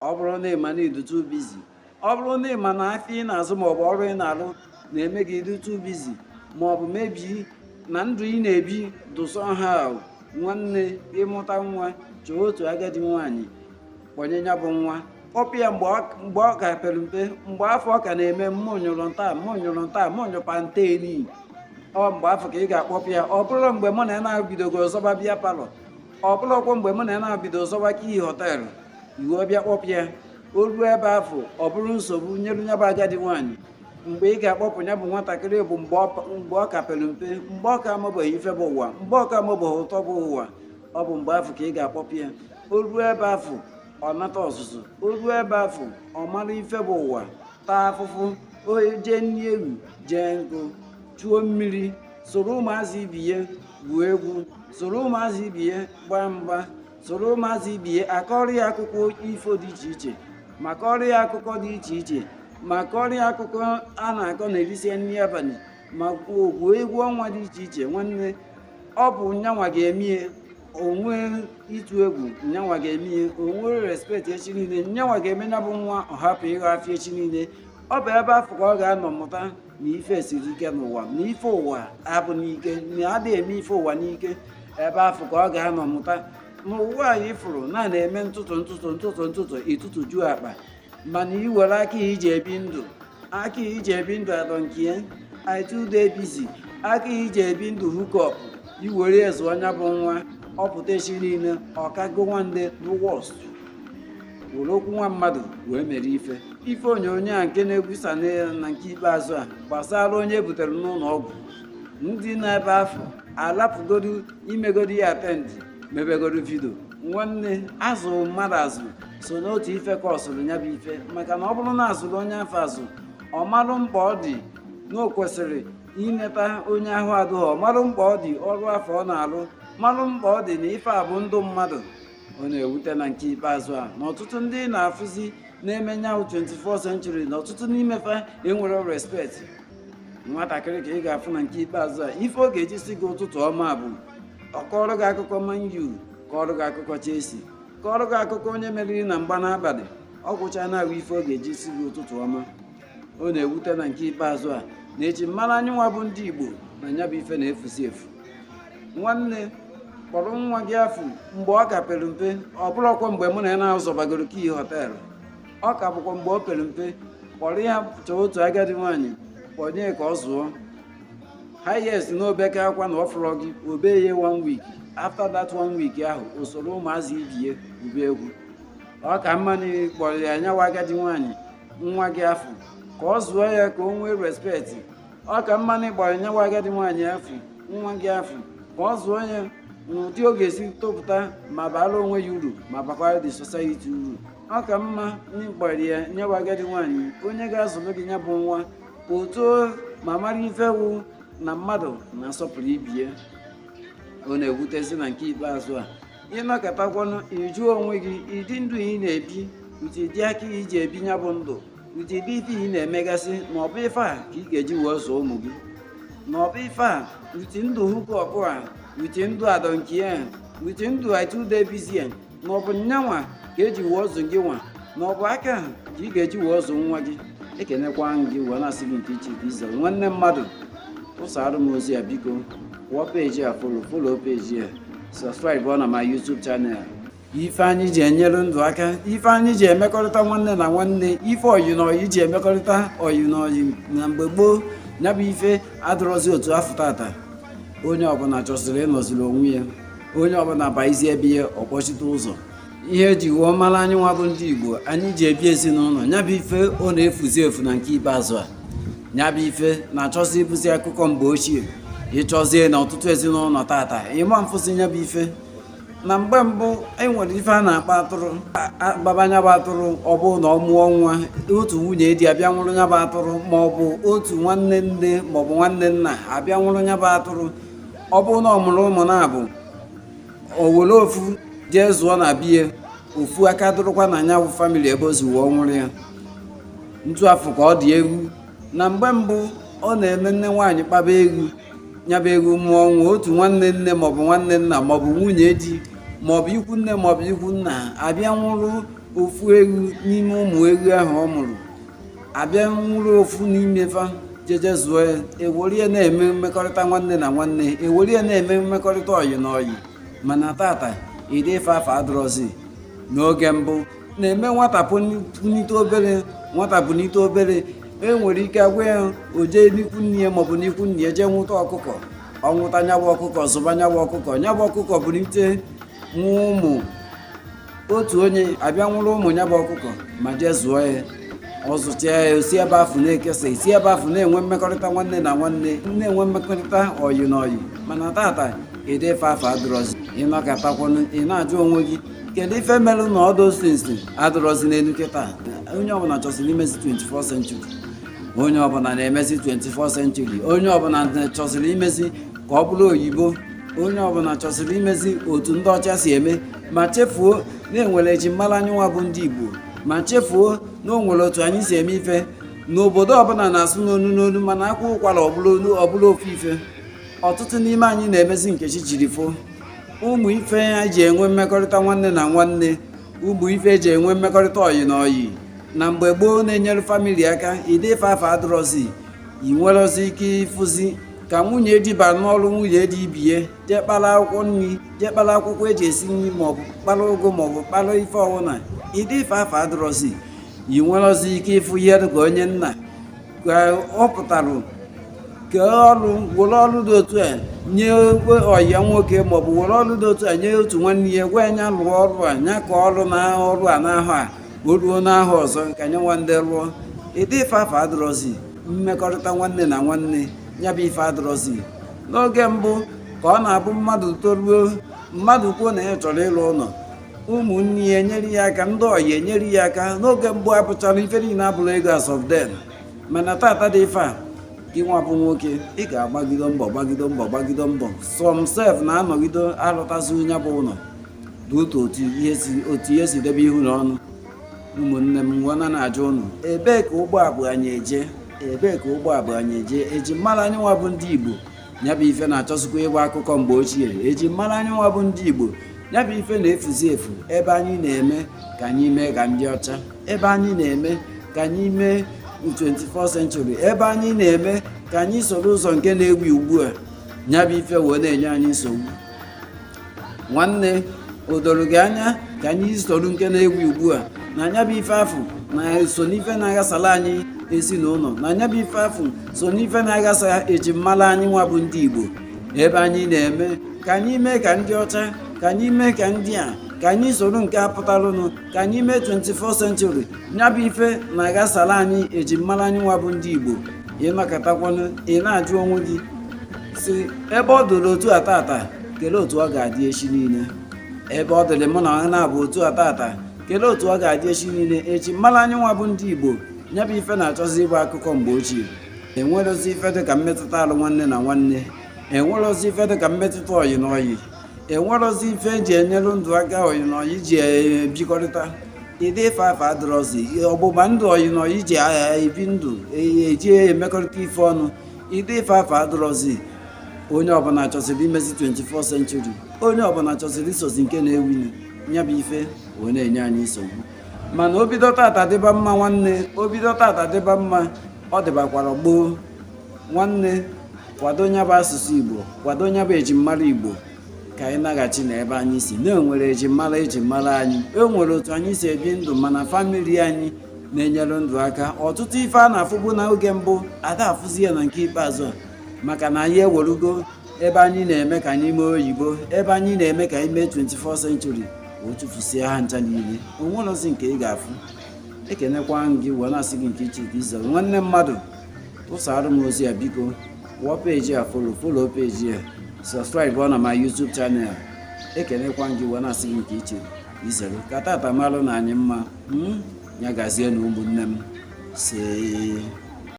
ọ bụrụ na ịma na ịdị too busy, ọ bụrụ na ịma na afọ ị na-azụ maọbụ ọrụ ị na-alụ na-eme gị ịdị too busy maọbụ mebi na ndụ ị na-ebi dụsọ ha nwanne ịmụta nwa chọọ otu agadi nwaanyị kpọnye ya bụ nwa kpọpụ ya mgbe ọ ka pere mpe, mgbe afọ ọ ka na-eme mmụnyụrụ nta mmụnyụpa nteni, ọ mgbe afọ ka ị ga-akpọpụ ya. Ọ bụrụ mgbe mụ na ya na-abidogo zọba bịa palọ, ọ bụrụkwa mgbe mụ na ya na-abido zọba kiyi họteelụ iwu ọbịa kpọpụ ya. O ruo ebe afọ ọ bụrụ nsogbu nyere ya bụ agadi nwaanyị. Mgbe ị ga-akpọpụ ya bụ nwatakịrị bụ mgbe ọ ka pere mpe, mgbe ọ ka amụbeghị ife bụ ụwa, mgbe ọ ka amụbeghị ụtọ bụ ụwa, ọ bụ mgbe afọ ka ị ga-akpọpụ ya. O ruo ebe afọ ọ nata ọzụzụ, o ruo ebe afọ ọ mara ife bụ ụwa, taa afụfụ, jee nri egwu, jee nkụ, chuo mmiri, soro ụmụazị ibi ya gwuo egwu, soro ụmụazị ibi ya gbaa mgba, soro ụmụazị ibi ya akọrọ ya akụkọ ifo dị iche iche, maka ọrụ ya akụkọ dị iche iche, maka ọrụ ya akụkọ a na-akọ na-erisi nri abalị, ma gwuo egwu ọnwa dị iche iche. Nwanne, ọ bụ nyanwa ga-emie onwe ịtụ egwu, nyanwa ga-emie onwe respekt echi niile, nyanwa ga-eme ya bụ nwa ọ hapụ ịghọ afọ echi niile. Ọ bụ ebe afọ ka ọ ga-anọ mụta na ife siri ike n'ụwa, na ife ụwa abụ n'ike, na adịghị eme ife ụwa n'ike. Ebe afọ ka ọ ga-anọ mụta n'ụwa anyị fụrụ na-eme ntụtụ ịtụtụ juo akpa, mana iwere aka iji ebi ndụ, aka iji ebi ndụ atọ nke ya aitude bizi, aka iji ebi ndụ hukọp, iwere ezu ọnya bụ nwa ọpụta echi niile ọkago nwande n'wọst, were okwu nwa mmadụ wee mere ife onyonyo a nke na-egwusa na nke ikpeazụ a gbasara onye butere n'ụlọ ọgwụ. Ndị na-ebe afọ alapụgodu imegodu ya atendị, mebegodu vidio. Nwanne, azụ mmadụ azụ so n'otu ife ka ọ sụrụ ya bụ ife, maka na ọ bụrụ na azụrụ onye afọ azụ, ọ marụ mkpa ọ dị na o kwesịrị ineta onye ahụ adụghị, ọ marụ mkpa ọ dị ọrụ afọ ọ na-alụ, marụ mkpa ọ dị na ife a bụ ndụ mmadụ. Ọ na-ewute na nke ikpeazụ a na ọtụtụ ndị na-afụzi na-eme nyanwụ 24th century na ọtụtụ n'imefe enwere respekt. Nwatakịrị ka ị ga-afụ na nke ikpeazụ a ife ọ ga-eji si gị ụtụtụ ọma bụ ọkọrọ gị akụkọ Man U, kọrọ gị akụkọ Chelsea, kọrọ gị akụkọ onye meriri na mgba n'abalị. Ọ gwụcha na-ahụ ife ọ ga-eji si gị ụtụtụ ọma. Ọ na-ewute na nke ikpeazụ a na echi mmanụ anyị nwa bụ ndị Igbo na nya bụ ife na-efusi efu. Nwanne, kpọrọ nwa gị afọ mgbe ọ ka pere mpe, ọ bụrụkwa mgbe mụ na ya na-azọbagoro kiyi họteelụ, ọ ka bụkwa mgbe o pere mpe. Kpọrọ ya chọọ otu agadi nwaanyị kpọnye ka ọ zụọ highest na obeke akwa na ọ fụrọ gị obe ye 1 week. After that 1 week ahụ o soro ụmụazị ibie ube egwu. Ọ ka mma na kpọrọ ya nyawa agadi nwaanyị nwa gị afọ ka ọ zụọ ya ka o nwee respekt. Ọ ka mma na ịkpọrọ nyawa agadi nwaanyị afọ nwa gị afọ ka ọ zụọ ya n'ụdị ọ ga-esi topụta ma baara onwe ya uru ma bakwara the society uru. Ọ ka mma na ịkpọrọ ya nyawa agadi nwaanyị onye ga-azụrụ gị ya bụ nwa otu ma mara ife wụ na mmadụ na-asọpụrụ ibie. Ọ na-ewutezi na nke ikpeazụ a ịnọkọtakwanụ ịjụ onwe gị ịdị ndụ ị na-ebi, uche dị aka iji ebi ya bụ ndụ, uche dị ife ị na-emegasị, na ọ bụ ife a ka ị ga-eji wee zụọ ụmụ gị, na ọ bụ ife a uche ndụ hukọp a, uche ndụ adọnki ya, uche ndụ aitude bizie, na ọ bụ nyanwa ka eji wee zụ gị nwa, na ọ bụ aka ka ị ga-eji wee zụ nwa gị. Ekenekwa gị wee na-asị gị nke iche ka ize nwanne mmadụ ụsarụ m ozi ya, biko wụọ peji a folo peji a, sọskraịbụ ọ na ma YouTube chanel. Ife anyị ji enyere ndụ aka, ife anyị ji emekọrịta nwanne na nwanne, ife oyi na oyi ji emekọrịta oyi na oyi na mgbe gboo, ya bụ ife adịrọzi otu afọ tata. Onye ọbụla chọsịrị ịnọziri onwe ya, onye ọbụla baizi ebe ya ọkpọchite ụzọ. Ihe eji wuo mara anyị nwa bụ ndị Igbo, anyị ji ebi ezinụlọ. Ya bụ ife ọ na-efuzi efu na nke ikpeazụ a. Ya bụ ife na-achọzi ịbụzi akụkọ mgbe ochie, ịchọzie na ọtụtụ ezinụlọ tata ịma mfụsị. Ya bụ ife na mgbe mbụ enwere ife a na-akpa atụrụ, agbabanya bụ atụrụ, ọ bụ na ọ mụọ nwa, otu nwunye di abịa nwụrụ ya bụ atụrụ, ma ọ bụ otu nwanne nne maọbụ nwanne nna abịa nwụrụ ya bụ atụrụ. Ọ bụ na ọ mụrụ ụmụ na-abụ o were ofu jee zụọ na bie, ofu aka dụrụkwa na nya bụ famili ebe o ziwuo nwụrụ ya. Ntu afọ ka ọ dị egwu. Na mgbe mbụ ọ na-eme nne nwaanyị kpaba egwu, nyaba egwu mụọ nwa, otu nwanne nne maọbụ nwanne nna maọbụ nwunye di maọbụ ikwu nne maọbụ ikwu nna abịa nwụrụ ofu ewu n'ime ụmụ ewu ahụ ọ mụrụ abịa nwụrụ ofu n'ime fa jeje zụọ ya ewerie na-eme mmekọrịta nwanne na nwanne ewerie na-eme mmekọrịta ọyị na ọyị mana tata ịdị ife afa adịrọzi n'oge mbụ na-eme nwata punite obere enwere ike agwa ya o jee n'ikwu nne ya maọbụ n'ikwu nne ya jee nwụta ọkụkọ ọnwụta nyabụ ọkụkọ zụba nyabụ ọkụkọ bulite nwa ụmụ otu onye abịa nwụrụ ụmụ nyabụ ọkụkọ ma jee zụọ ya ọ zụcha ya osi ebe afụ na-ekesa esi ebe afụ na-enwe mmekọrịta nwanne na nwanne na-enwe mmekọrịta ọyị na ọyị mana tata ịdị ife afọ adịrọzi ịnọkọtakwanụ ị na-ajụ onwe gị kedu ife merụ na ọdụ sinsi adịrọzi n'elu kịta onye ọbụla chọsiri imezi 24 century onye ọbụla na-emezi 24 century onye ọbụla chọsiri imezi ka ọ bụrụ oyibo onye ọbụla chọsiri imezi otu ndị ọcha si eme ma chefuo na-enwere eji mara anyị nwa bụ ndị Igbo ma chefuo na o nwere otu anyị si eme ife n'obodo ọbụla na-asụ n'onu mana akwa ụkwara ọbụla ofu ife ọtụtụ n'ime anyị na-emezi nkechi jiri fo ụmụ ife ya ji enwe mmekọrịta nwanne na nwanne ụmụ ife eji enwe mmekọrịta ọyị na ọyị na mgbe gboo na-enyere famili aka ịdị ife afọ adịrọzi ị nwerozi ike ịfụzi ka nwunye di bara n'ọrụ nwunye di ibie jee kpara akwụkwọ nri jee kpara akwụkwọ eji esi nri maọbụ kpara ụgụ maọbụ kpara ife ọwụna ịdị ife afọ adịrọzi ị nwerozi ike ịfụ ihe dịka onye nna ka ọ pụtara ka were ọrụ dị otu a nye ọyị ya nwoke maọbụ were ọrụ dị otu a nye otu nwanne ya gwa anya lụọ ọrụ a nya ka ọrụ na ọrụ a n'ahụ a o ruo n'ahụ ọzọ ka nye nwanne rụọ ịdị ife afọ adịrọzi mmekọrịta nwanne na nwanne ya bụ ife adịrọzi n'oge mbụ ka ọ na-abụ mmadụ toruo mmadụ kwuo na ya chọrọ ịlụ ụlọ ụmụnne ya enyere ya aka ndị ọyị enyere ya aka n'oge mbụ abụchara ife niile abụrụ ego as of then mana tata dị ife a gị nwa bụ nwoke ị ga-agbagido mbọ some self na-anọgide alụtazi onye bụ ụlọ dị otu ihe si debe ihu n'ọnụ ụmụnne m nwana na-ajụ ụnụ ebee ka ụgbọ abụ anyị eje eji mara anyị nwa bụ ndị Igbo ya bụ ife na-achọzikwa ịgba akụkọ mgbe ochie eji mara anyị nwa bụ ndị Igbo ya bụ ife na-efuzi efu ebe anyị na-eme ka anyị mee ka ndị ọcha ebe anyị na-eme ka anyị mee 24 century ebe anyị na-eme ka anyị soro ụzọ nke na-egbu ugbu a ya bụ ife wee na-enye anyị nsogbu nwanne o doro gị anya ka anyị soro nke na-egbu ugbu a na anya bụ ife afụ na so n'ife na-aghasala anyị ezinụlọ na anya bụ ife afụ so n'ife na-aghasa eji mara anyị nwa bụ ndị Igbo ebe anyị na-eme ka anyị mee ka ndị ọcha ka anyị mee ka ndị a ka anyị soro nke apụtalụnụ ka anyị mee 24 century nya bụ ife na-aghasala anyị eji mara anyị nwa bụ ndị Igbo ịnọkọtakwanụ ị na-ajụ onwe gị si ebe ọ dụrụ otu a tata kelee otu ọ ga-adị echi niile ebe ọ dịrị mụ na ha na-abụ otu a tata kelee otu ọ ga-adị echi niile eji mara anyị nwa bụ ndị Igbo nya bụ ife na-achọzi ịbụ akụkọ mgbe ochie enwerozi ife dị ka mmetụta alụ nwanne na nwanne enwerozi ife dị ka mmetụta ọyị na ọyị enwerozi ife eji enyere ndụ aka ọyị na ọyị ji ebikọrịta ịdị ife afọ adịrọzi ọgbụgba ndụ ọyị na ọyị ji ebi ndụ eji emekọrịta ife ọnụ ịdị ife afọ adịrọzi onye ọbụla chọsiri imezi 24 century onye ọbụla chọsiri isozi nke na-ewili nya bụ ife wee na-enye anyị nsogbu mana obido tata dịba mma nwanne obido tata dịba mma ọ dịbakwara gboo nwanne kwado nya bụ asụsụ Igbo kwado nya bụ ejimmara Igbo ka anyị naghachi na ebe anyị si na-enwere ejimmara anyị enwere otu anyị si ebi ndụ mana famili anyị na-enyere ndụ aka ọtụtụ ife a na-afụbu n'oge mbụ ada afụzi ya na nke ikpeazụ a maka na anyị ewerugo ebe anyị na-eme ka anyị mee oyibo ebe anyị na-eme ka anyị mee 24 century o tufusie ha ncha niile onwerozi nke ị ga-afụ ekenekwa gị wee na-asị gị nke iche ka izere nwanne mmadụ ụsara m ozi ya biko wụọ peji a folo peji ya subscribe na my YouTube channel ekenekwa gị wee na-asị gị nke iche izere ka tata malụ na anyị mma ya gazie na ụmụnne m see